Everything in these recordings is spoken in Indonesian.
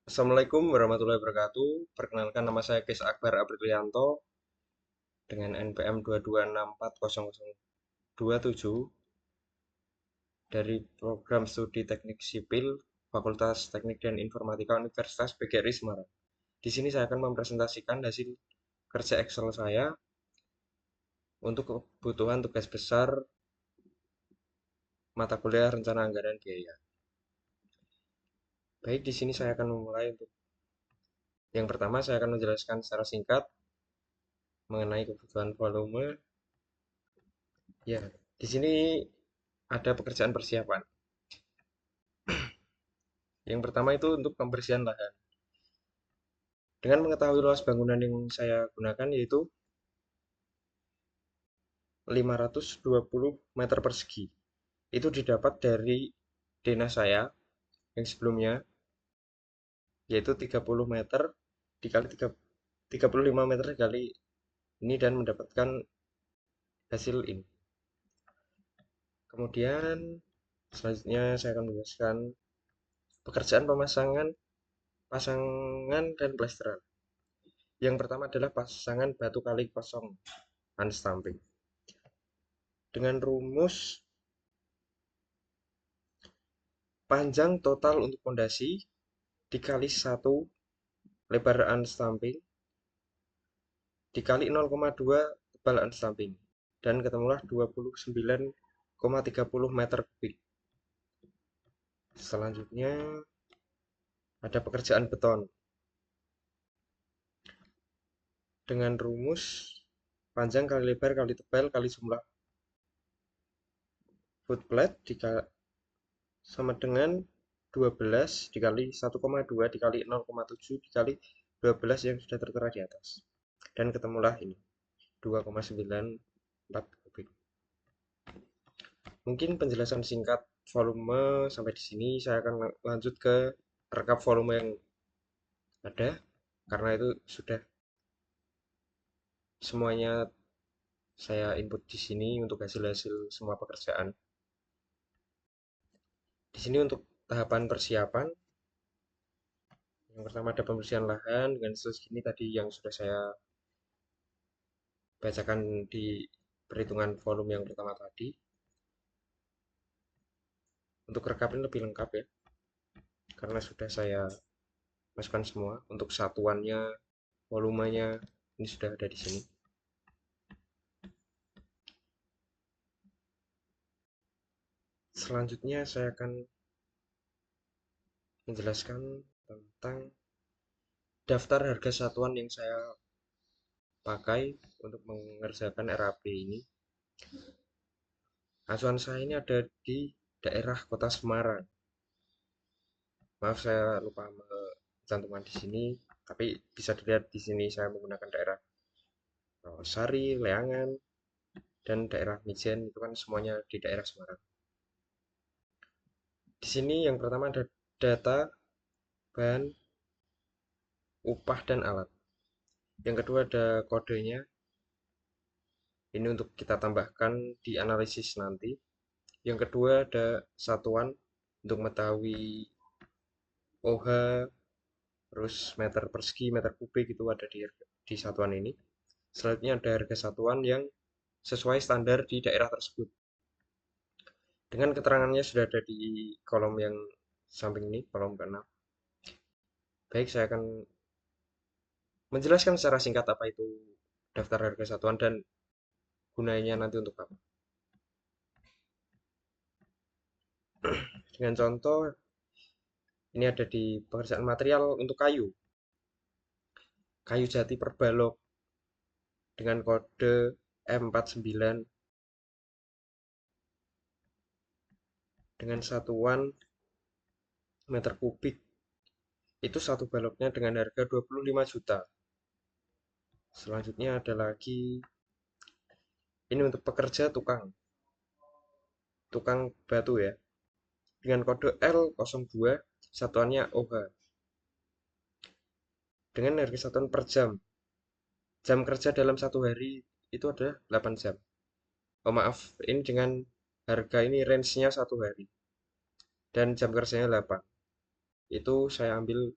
Assalamualaikum warahmatullahi wabarakatuh. Perkenalkan nama saya Kes Akbar Aprilianto dengan NPM 2264027 dari Program Studi Teknik Sipil Fakultas Teknik dan Informatika Universitas PGRI Semarang. Di sini saya akan mempresentasikan hasil kerja Excel saya untuk kebutuhan tugas besar mata kuliah rencana anggaran biaya. Baik, di sini saya akan memulai untuk yang pertama saya akan menjelaskan secara singkat mengenai kebutuhan volume. Ya, di sini ada pekerjaan persiapan. Yang pertama itu untuk pembersihan lahan. Dengan mengetahui luas bangunan yang saya gunakan yaitu 520 meter persegi. Itu didapat dari denah saya yang sebelumnya yaitu 30 meter dikali 35 meter dikali ini dan mendapatkan hasil ini. Kemudian selanjutnya saya akan menjelaskan pekerjaan pasangan dan plesteran. Yang pertama adalah pasangan batu kali kosong unstamping. Dengan rumus panjang total untuk pondasi dikali 1 lebar unstamping dikali 0,2 tebal unstamping dan ketemulah 29,30 meter kubik. Selanjutnya ada pekerjaan beton dengan rumus panjang kali lebar kali tebal kali jumlah footplate sama dengan 12 dikali 1,2 dikali 0,7 dikali 12 yang sudah tertera di atas. Dan ketemulah ini 2,94 kubik. Mungkin penjelasan singkat volume sampai di sini. Saya akan lanjut ke rekap volume yang ada karena itu sudah semuanya saya input di sini untuk hasil-hasil semua pekerjaan. Di sini untuk tahapan persiapan, yang pertama ada pembersihan lahan dengan segini tadi yang sudah saya bacakan di perhitungan volume yang pertama tadi. Untuk rekap ini lebih lengkap ya, karena sudah saya masukkan semua. Untuk satuannya, volumenya, ini sudah ada di sini. Selanjutnya saya akan menjelaskan tentang daftar harga satuan yang saya pakai untuk mengerjakan RAP ini. Acuan saya ini ada di daerah Kota Semarang. Maaf saya lupa mencantumkan di sini, tapi bisa dilihat di sini saya menggunakan daerah Sari, Leangan, dan daerah Mijen itu kan semuanya di daerah Semarang. Di sini yang pertama ada data bahan, upah dan alat. Yang kedua ada kodenya. Ini untuk kita tambahkan di analisis nanti. Yang kedua ada satuan untuk mengetahui OH, terus meter persegi, meter kubik itu ada di satuan ini. Selanjutnya ada harga satuan yang sesuai standar di daerah tersebut. Dengan keterangannya sudah ada di kolom yang samping ini, kolom ke-6. Baik, saya akan menjelaskan secara singkat apa itu daftar harga satuan dan gunanya nanti untuk apa. Dengan contoh, ini ada di pekerjaan material untuk kayu. Kayu jati per balok dengan kode M49 dengan satuan meter kubik. Itu satu baloknya dengan harga 25 juta. Selanjutnya ada lagi ini untuk pekerja tukang batu ya. Dengan kode L02 satuannya OH. Dengan harga satuan per jam. Jam kerja dalam satu hari itu adalah 8 jam. Oh maaf, ini dengan harga ini range-nya satu hari. Dan jam kerjanya 8. Itu saya ambil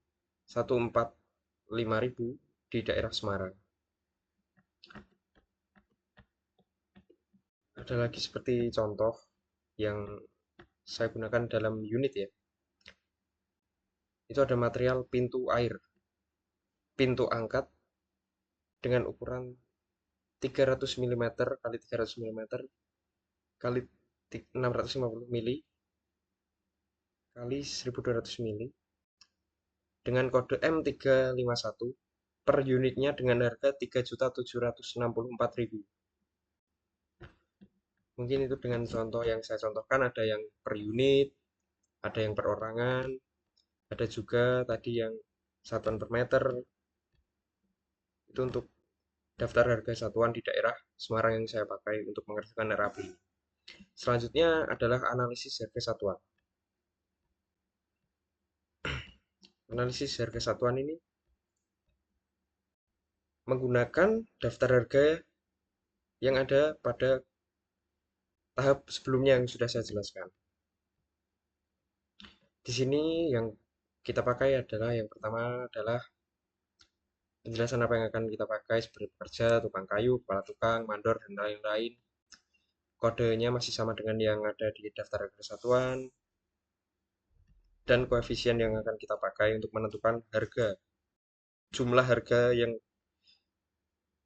145.000 di daerah Semarang. Ada lagi seperti contoh yang saya gunakan dalam unit ya. Itu ada material pintu air, pintu angkat dengan ukuran 300 mm kali 300 mm kali 650 mili kali 1200 mili dengan kode M351 per unitnya dengan harga 3.764.000. Mungkin itu dengan contoh yang saya contohkan, ada yang per unit, ada yang perorangan, ada juga tadi yang satuan per meter. Itu untuk daftar harga satuan di daerah Semarang yang saya pakai untuk mengerjakan RAB. Selanjutnya adalah analisis harga satuan. Analisis harga satuan ini menggunakan daftar harga yang ada pada tahap sebelumnya yang sudah saya jelaskan. Di sini yang kita pakai adalah yang pertama adalah penjelasan apa yang akan kita pakai seperti pekerja, tukang kayu, kepala tukang, mandor, dan lain-lain. Kodenya masih sama dengan yang ada di daftar harga satuan. Dan koefisien yang akan kita pakai untuk menentukan harga. Jumlah harga yang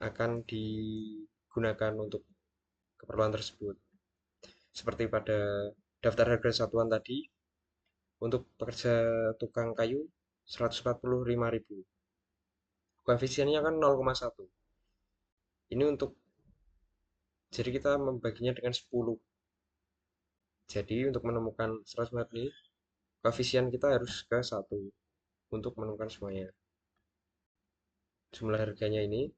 akan digunakan untuk keperluan tersebut. Seperti pada daftar harga satuan tadi, untuk pekerja tukang kayu 145.000. Koefisiennya kan 0,1. Ini untuk, jadi kita membaginya dengan 10. Jadi untuk menemukan 100 ini, koefisien kita harus ke 1 untuk menemukan semuanya. Jumlah harganya ini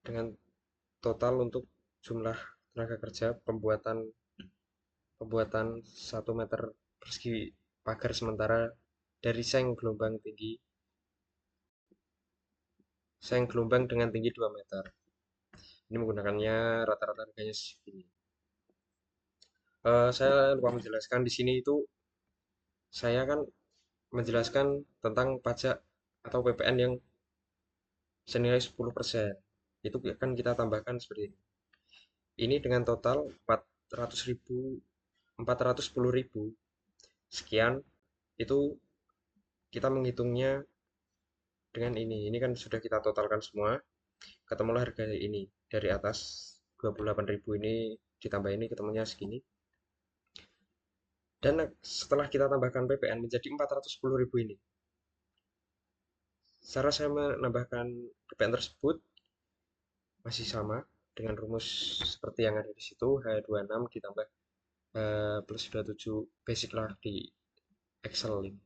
dengan total untuk jumlah tenaga kerja pembuatan 1 meter persegi pagar sementara dari seng gelombang dengan tinggi 2 meter. Ini menggunakannya rata-rata harganya segini. Saya lupa menjelaskan di sini itu, saya kan menjelaskan tentang pajak atau PPN yang senilai 10%. Itu akan kita tambahkan seperti ini. Ini dengan total 410.000 sekian, itu kita menghitungnya dengan ini. Ini kan sudah kita totalkan semua, ketemulah harga ini. Dari atas 28.000 ini ditambah ini ketemunya segini. Dan setelah kita tambahkan PPN menjadi 410.000 ini. Cara saya menambahkan PPN tersebut masih sama dengan rumus seperti yang ada di situ, H26 ditambah plus 27 basic lah di Excel ini.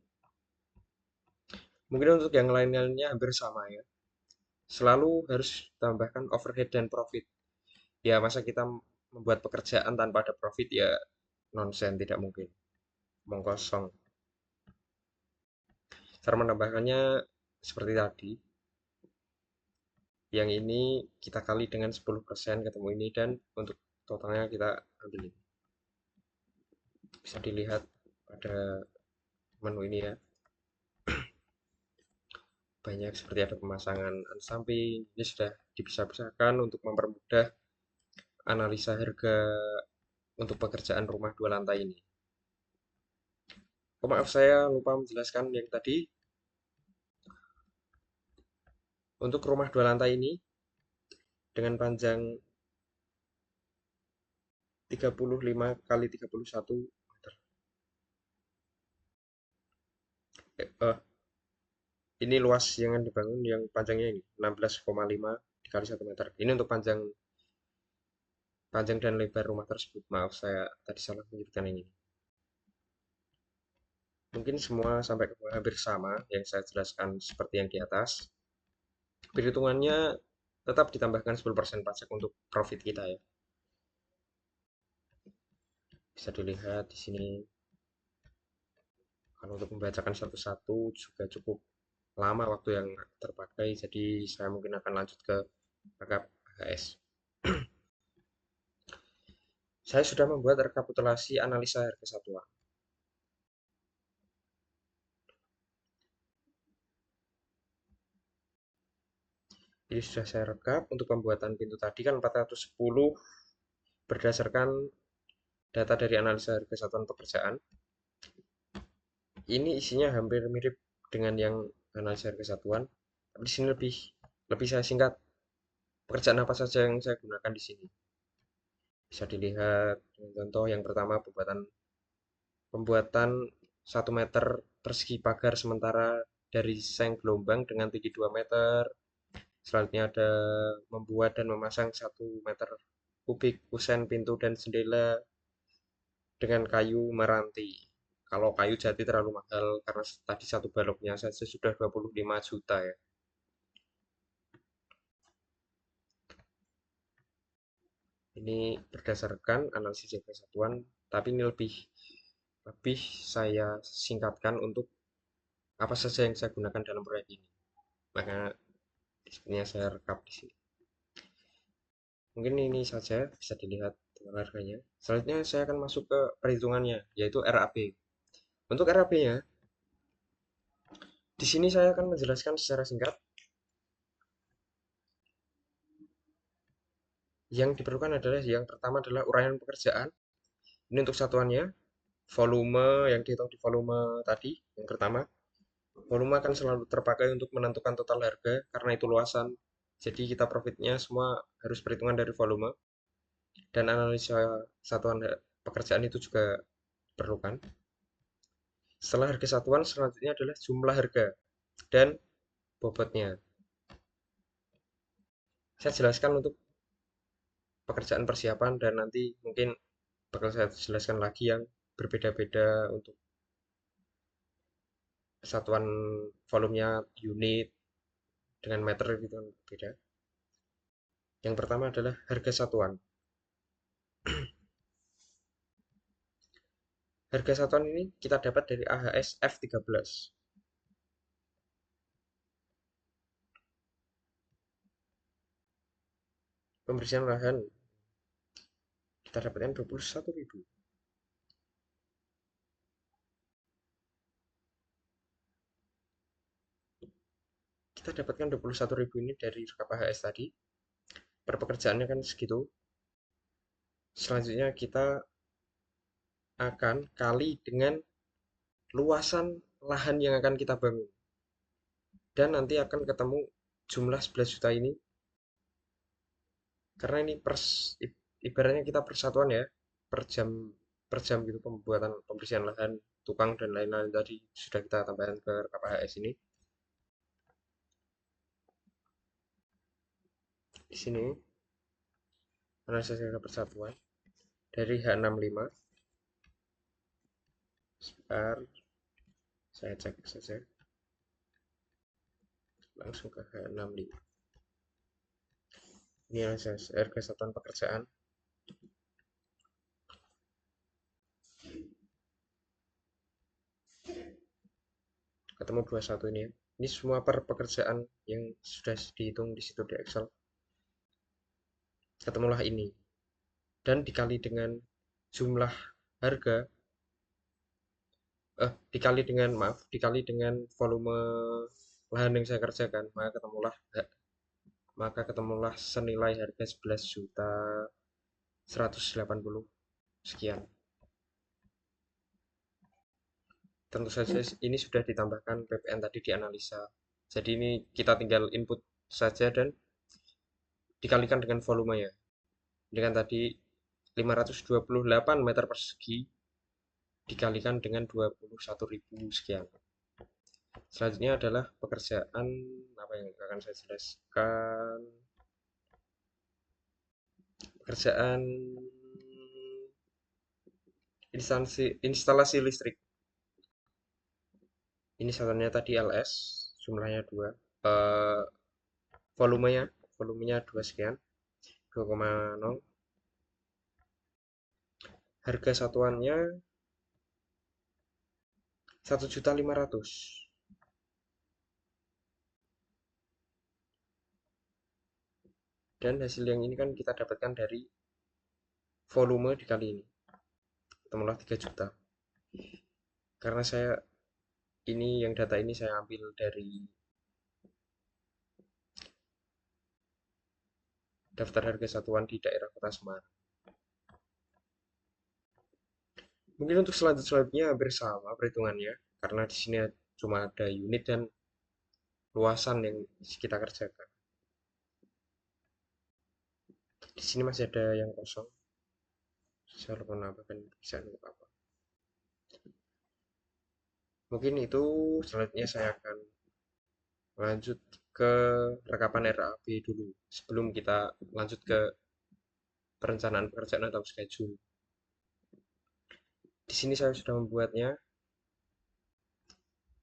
Mungkin untuk yang lain-lainnya hampir sama ya. Selalu harus tambahkan overhead dan profit. Ya masa kita membuat pekerjaan tanpa ada profit, ya nonsen, tidak mungkin. Omong kosong. Cara menambahkannya seperti tadi. Yang ini kita kali dengan 10% ketemu ini, dan untuk totalnya kita ambil ini. Bisa dilihat pada menu ini ya. Banyak seperti ada pemasangan samping. Ini sudah dipisah-pisahkan untuk mempermudah analisa harga untuk pekerjaan rumah 2 lantai ini. Oh, maaf, saya lupa menjelaskan yang tadi. Untuk rumah 2 lantai ini dengan panjang 35 kali 31 meter. Ini luas yang dibangun yang panjangnya ini 16,5 dikali 1 meter. Ini untuk panjang dan lebar rumah tersebut. Maaf, saya tadi salah menyebutkan ini. Mungkin semua sampai ke hampir sama yang saya jelaskan seperti yang di atas. Perhitungannya tetap ditambahkan 10% pajak untuk profit kita ya. Bisa dilihat di sini. Kalau untuk membacakan satu-satu juga cukup lama waktu yang terpakai, jadi saya mungkin akan lanjut ke backup HS. Saya sudah membuat rekapitulasi analisa harga satuan. Ini sudah saya rekap. Untuk pembuatan pintu tadi kan 410 berdasarkan data dari analisa harga satuan pekerjaan. Ini isinya hampir mirip dengan yang analisa harga satuan, tapi di sini lebih lebih saya singkat. Pekerjaan apa saja yang saya gunakan di sini? Bisa dilihat dengan contoh yang pertama pembuatan pembuatan 1 meter persegi pagar sementara dari seng gelombang dengan tinggi 2 meter. Selanjutnya ada membuat dan memasang 1 meter kubik kusen pintu dan jendela dengan kayu meranti. Kalau kayu jati terlalu mahal karena tadi satu baloknya saja sudah 25 juta ya. Ini berdasarkan analisis jaga satuan, tapi ini lebih lebih saya singkatkan untuk apa saja yang saya gunakan dalam proyek ini. Makanya sebenarnya saya rekap di sini. Mungkin ini saja bisa dilihat harganya. Selanjutnya saya akan masuk ke perhitungannya, yaitu RAB. Untuk RAB-nya, di sini saya akan menjelaskan secara singkat. Yang diperlukan adalah yang pertama adalah uraian pekerjaan. Ini untuk satuannya, volume yang dihitung di volume tadi, yang pertama. Volume akan selalu terpakai untuk menentukan total harga karena itu luasan. Jadi kita profitnya semua harus perhitungan dari volume dan analisa satuan pekerjaan itu juga diperlukan. Setelah harga satuan selanjutnya adalah jumlah harga dan bobotnya. Saya jelaskan untuk pekerjaan persiapan dan nanti mungkin bakal saya jelaskan lagi yang berbeda-beda untuk satuan volumenya unit dengan meter gitu kan beda. Yang pertama adalah harga satuan. Harga satuan ini kita dapat dari AHS F13. Pembersihan lahan kita dapatkan 21.000. Kita dapatkan 21.000 ini dari rekap AHS tadi. Per pekerjaannya kan segitu. Selanjutnya kita akan kali dengan luasan lahan yang akan kita bangun. Dan nanti akan ketemu jumlah 11 juta ini. Karena ini ibaratnya kita persatuan ya, per jam gitu pembuatan pembersihan lahan, tukang dan lain-lain tadi sudah kita tambahkan ke KPHS ini. Di sini analisis harga persatuan dari H65. Sebentar, saya cek saja. Langsung ke H65. Ini analisis harga satuan pekerjaan. Ketemu 21 ini ya. Ini semua per pekerjaan yang sudah dihitung di situ di Excel. Ketemulah ini. Dan dikali dengan jumlah harga, dikali dengan volume lahan yang saya kerjakan, maka ketemulah senilai harga 11 juta 180 sekian. Tentu saja ini sudah ditambahkan PPN tadi di analisa. Jadi ini kita tinggal input saja dan dikalikan dengan volumenya. Ini kan tadi 528 meter persegi dikalikan dengan 21.000 sekian. Selanjutnya adalah pekerjaan apa yang akan saya jelaskan. Pekerjaan instalasi listrik. Ini satunya tadi LS, jumlahnya 2. Eh, volumenya volumenya 2 sekian, 2,0. Harga satuannya 1.500.000. Dan hasil yang ini kan kita dapatkan dari volume dikali ini. Ketemulah 3 juta. Karena data ini saya ambil dari daftar harga satuan di daerah Kota Semarang. Mungkin untuk selanjutnya hampir sama perhitungannya, karena di sini cuma ada unit dan luasan yang kita kerjakan. Di sini masih ada yang kosong. Saya lupa menambahkan bisa untuk apa. Mungkin itu selanjutnya saya akan lanjut ke rekapan RAB dulu sebelum kita lanjut ke perencanaan pekerjaan atau schedule. Di sini saya sudah membuatnya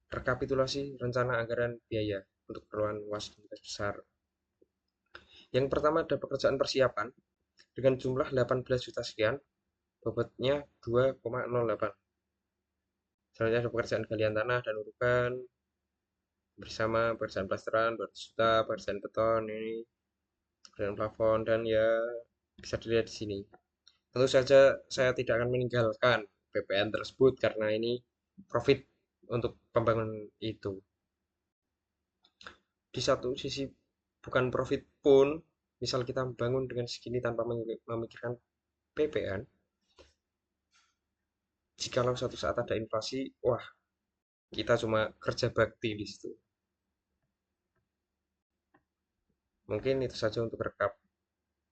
rekapitulasi rencana anggaran biaya untuk keperluan UAS tingkat besar. Yang pertama ada pekerjaan persiapan dengan jumlah 18 juta sekian, bobotnya 2,08. Selanjutnya ada pekerjaan galian tanah dan urukan bersama pekerjaan plasteran 200 juta, pekerjaan beton ini, pekerjaan plafon dan ya bisa dilihat di sini. Tentu saja saya tidak akan meninggalkan PPN tersebut karena ini profit untuk pembangunan itu. Di satu sisi bukan profit pun, misal kita membangun dengan segini tanpa memikirkan PPN, jikalau suatu saat ada inflasi, wah kita cuma kerja bakti di situ. Mungkin itu saja untuk rekap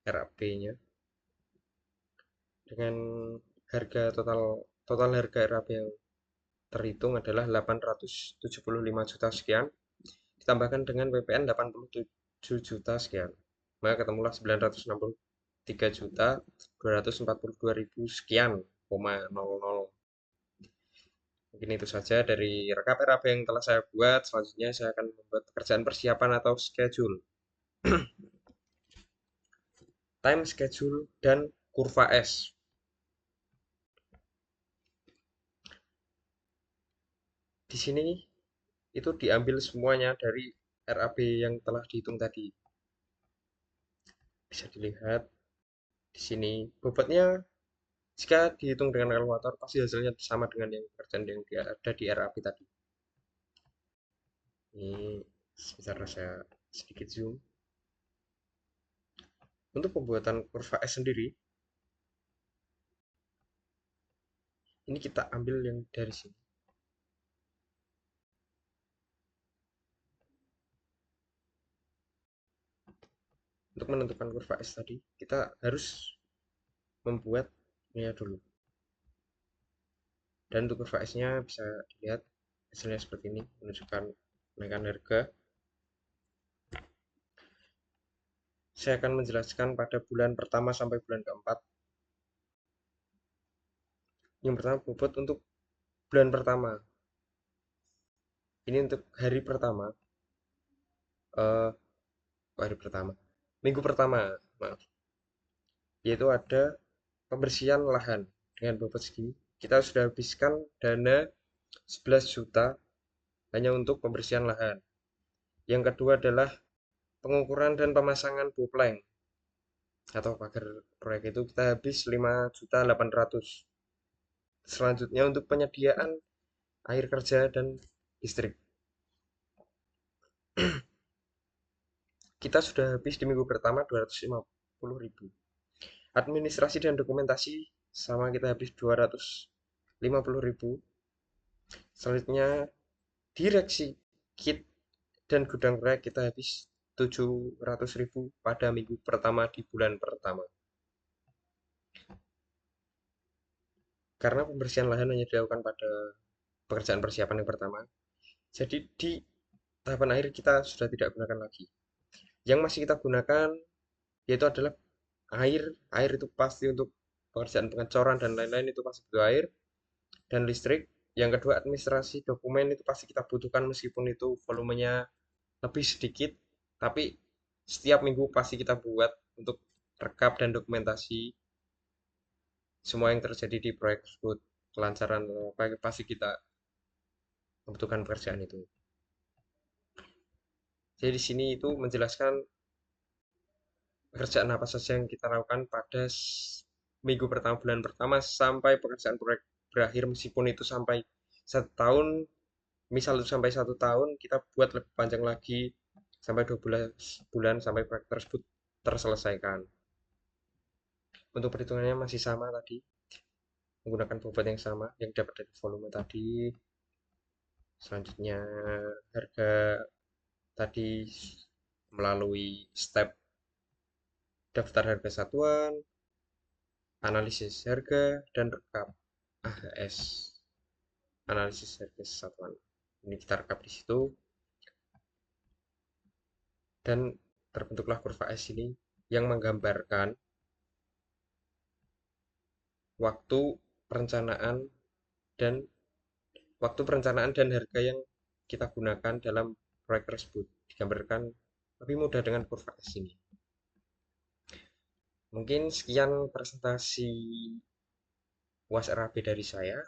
RAB-nya. Dengan harga total harga RAB yang terhitung adalah 875 juta sekian, ditambahkan dengan PPN 87 juta sekian. Maka ketemulah 963 juta 242 ribu sekian, 00. Mungkin itu saja dari rekap RAB yang telah saya buat. Selanjutnya saya akan membuat pekerjaan persiapan atau schedule. Time schedule dan kurva S. Di sini itu diambil semuanya dari RAB yang telah dihitung tadi. Bisa dilihat di sini bobotnya jika dihitung dengan kalkulator pasti hasilnya sama dengan yang pekerjaan yang ada di RAB tadi. Ini sebentar saya sedikit zoom. Untuk pembuatan kurva S sendiri, ini kita ambil yang dari sini. Untuk menentukan kurva S tadi, kita harus membuatnya dulu. Dan untuk kurva S-nya bisa dilihat hasilnya seperti ini, menunjukkan kenaikan harga. Saya akan menjelaskan pada bulan pertama sampai bulan keempat. Yang pertama bobot untuk bulan pertama. Ini untuk hari pertama. Eh, hari pertama. Minggu pertama, maaf. Yaitu ada pembersihan lahan dengan bobot segini. Kita sudah habiskan dana 11 juta hanya untuk pembersihan lahan. Yang kedua adalah pengukuran dan pemasangan bopleng atau pagar proyek itu kita habis 5.800.000. Selanjutnya untuk penyediaan air kerja dan listrik. Kita sudah habis di minggu pertama 250.000. Administrasi dan dokumentasi sama kita habis 250.000. Selanjutnya direksi kit dan gudang proyek kita habis 700.000 pada minggu pertama di bulan pertama. Karena pembersihan lahan hanya dilakukan pada pekerjaan persiapan yang pertama, jadi di tahapan akhir kita sudah tidak gunakan lagi. Yang masih kita gunakan yaitu adalah air. Air itu pasti untuk pekerjaan pengecoran dan lain-lain itu pasti butuh air, dan listrik. Yang kedua administrasi dokumen itu pasti kita butuhkan meskipun itu volumenya lebih sedikit, tapi setiap minggu pasti kita buat untuk rekap dan dokumentasi semua yang terjadi di proyek tersebut, kelancaran apa pasti kita membutuhkan pekerjaan itu. Jadi di sini itu menjelaskan pekerjaan apa saja yang kita lakukan pada minggu pertama bulan pertama sampai pekerjaan proyek berakhir, meskipun itu sampai 1 tahun, misal itu sampai 1 tahun kita buat lebih panjang lagi sampai 12 bulan sampai proyek tersebut terselesaikan. Untuk perhitungannya masih sama tadi, menggunakan bobot yang sama yang dapat dari volume tadi. Selanjutnya harga tadi melalui step daftar harga satuan, analisis harga, dan rekap AHS, analisis harga satuan. Ini kita rekap di situ dan terbentuklah kurva S ini yang menggambarkan waktu perencanaan dan harga yang kita gunakan dalam proyek tersebut digambarkan lebih mudah dengan kurva S ini. Mungkin sekian presentasi UAS RAP dari saya.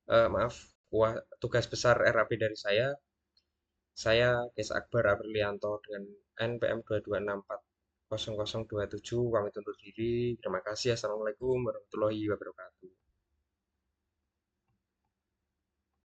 Maaf, tugas besar RAP dari saya. Saya Des Akbar Aprilianto dengan NPM 226400027 pamit undur diri. Terima kasih. Assalamualaikum warahmatullahi wabarakatuh.